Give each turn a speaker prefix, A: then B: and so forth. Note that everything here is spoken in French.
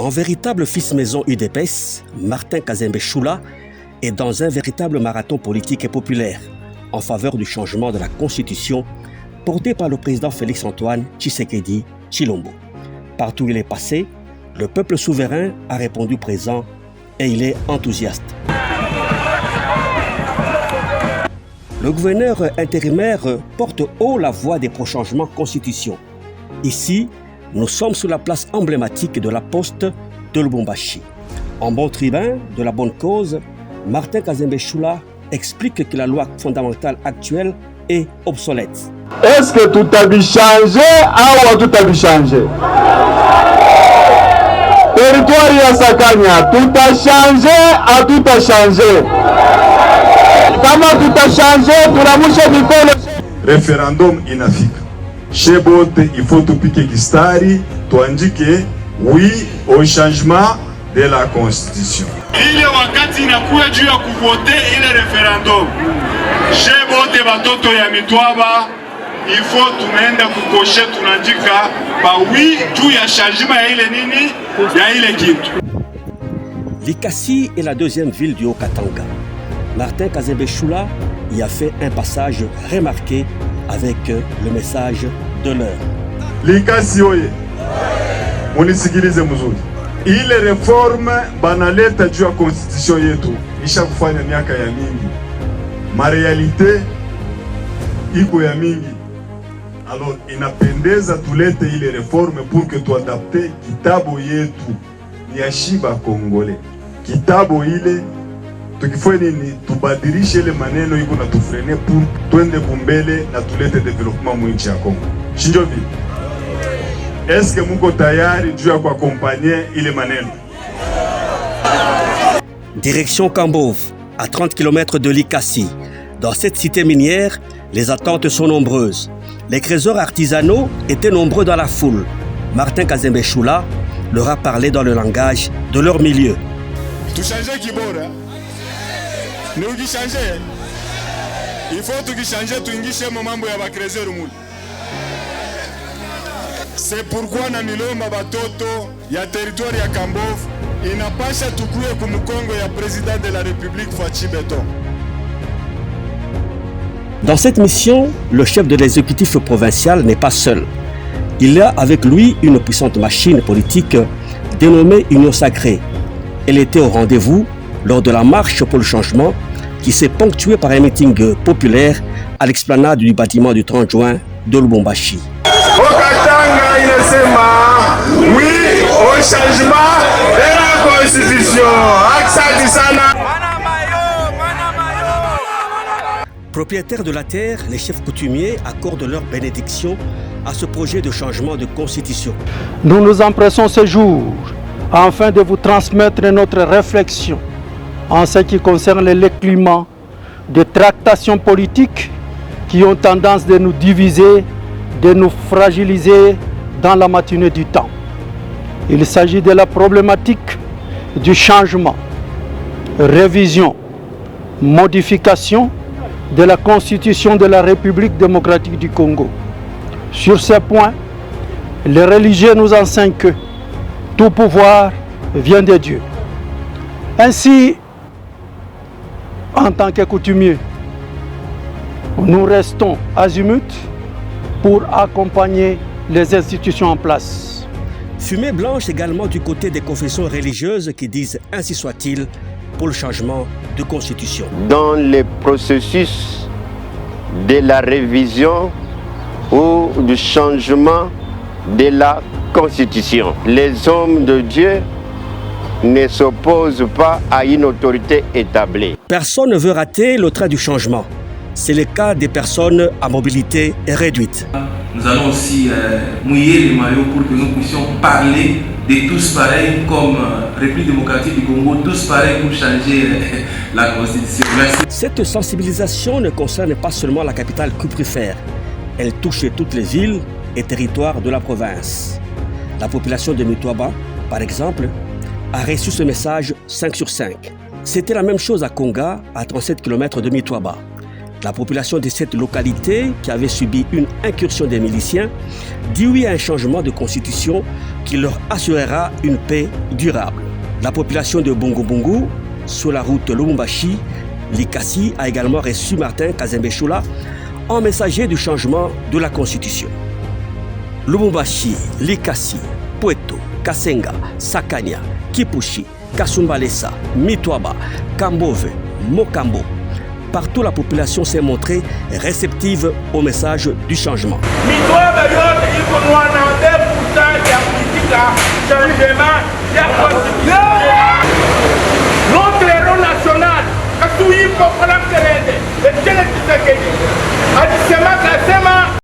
A: En véritable fils maison UDPS, Martin Kazembe Choula est dans un véritable marathon politique et populaire en faveur du changement de la Constitution porté par le président Félix-Antoine Tshisekedi Tshilombo. Partout où il est passé, le peuple souverain a répondu présent et il est enthousiaste. Le gouverneur intérimaire porte haut la voix des pro-changements Constitution. Ici, nous sommes sur la place emblématique de la poste de Lubumbashi. En bon tribun de la bonne cause, Martin Kazembe Choula explique que la loi fondamentale actuelle est obsolète.
B: Est-ce que tout a dû changer ou tout a dû changer? Territoire Yassakanya, tout a changé, tout a changé. Comment tout a changé pour la mouche du pôle?
C: Référendum inafika. Chebote, il faut tupike kistari, tuandike oui au changement de la Constitution.
D: Ile wakati inakuya juu ya kuvote ile referendum. Chebote batoto ya Mitwaba, il faut tunaenda kukoshe tunandika ba oui juu ya changement ya ile nini ya ile kitu.
A: Likasi est la deuxième ville du Haut-Katanga. Martin Kazembe Choula y a fait un passage remarqué avec le message de l'heure.
C: Likasi oye, munisikilize mzuri. Ile reforme banaleta juu ya constitution yetu isha kufanya miaka ya mingi. Marealite iko ya mingi. Alors inapendeza tulete ile reforme pour que tuadapte kitabu yetu ya shiba Kongole. Kitabu ile tukifanya nini tubadilishe ile maneno iko na tufrene pour twende kumbele na tulete development mu nchi ya Kongo. Shinjovi, est-ce que muko tayari juu ya kuaccompagner ile maneno?
A: Direction Kambove, à 30 km de Likasi. Dans cette cité minière, les attentes sont nombreuses. Les trésors artisanaux étaient nombreux dans la foule. Martin Kazembe Choula leur a parlé dans le langage de leur milieu.
D: Tu changes kibora. Nous qui changer. Il faut que tu changes tuingishe mambo ya bakrezero muli. C'est pourquoi na milomba batoto ya territoire ya Kambove inapasha tukuye kumukongo ya président de la République Fachi Beton.
A: Dans cette mission, le chef de l'exécutif provincial n'est pas seul. Il a avec lui une puissante machine politique dénommée Union Sacrée. Elle était au rendez-vous lors de la marche pour le changement qui s'est ponctuée par un meeting populaire à l'explanade du bâtiment du 30 juin de Lubumbashi.
D: Haut-Katanga inasema oui au changement de la Constitution. Asante sana.
A: Propriétaires de la terre, les chefs coutumiers accordent leur bénédiction à ce projet de changement de constitution.
E: Nous nous empressons ce jour afin de vous transmettre notre réflexion en ce qui concerne le climat de tractations politiques qui ont tendance de nous diviser, de nous fragiliser dans la matinée du temps. Il s'agit de la problématique du changement, révision, modification de la Constitution de la République démocratique du Congo. Sur ce point, les religieux nous enseignent que tout pouvoir vient de Dieu. Ainsi, en tant que coutumiers, nous restons azimuts pour accompagner les institutions en place.
A: Fumée blanche également du côté des confessions religieuses qui disent « ainsi soit-il » pour le changement de constitution.
F: Dans le processus de la révision ou du changement de la Constitution, les hommes de Dieu ne s'opposent pas à une autorité établie.
A: Personne ne veut rater le train du changement. C'est le cas des personnes à mobilité réduite.
G: Nous allons aussi mouiller les maillots pour que nous puissions parler de tous pareils comme République démocratique du Congo, tous pareils pour changer la Constitution. Merci.
A: Cette sensibilisation ne concerne pas seulement la capitale cuprifère. Elle touche toutes les villes et territoires de la province. La population de Mitwaba, par exemple, a reçu ce message 5 sur 5. C'était la même chose à Konga, à 37 km de Mitwaba. La population de cette localité, qui avait subi une incursion des miliciens, dit oui à un changement de constitution qui leur assurera une paix durable. La population de Bongo Bongo, sur la route Lubumbashi, Likasi, a également reçu Martin Kazembe Chola en messager du changement de la constitution. Lubumbashi, Likasi, Pweto, Kasenga, Sakanya, Kipushi, Kasumbalesa, Mitwaba, Kambove, Mokambo. Partout, la population s'est montrée réceptive au message du changement.
H: Notre héros national, Kasui Pokolam Kerede, le Tchèque Tshisekedi, a dit Sema Kasema,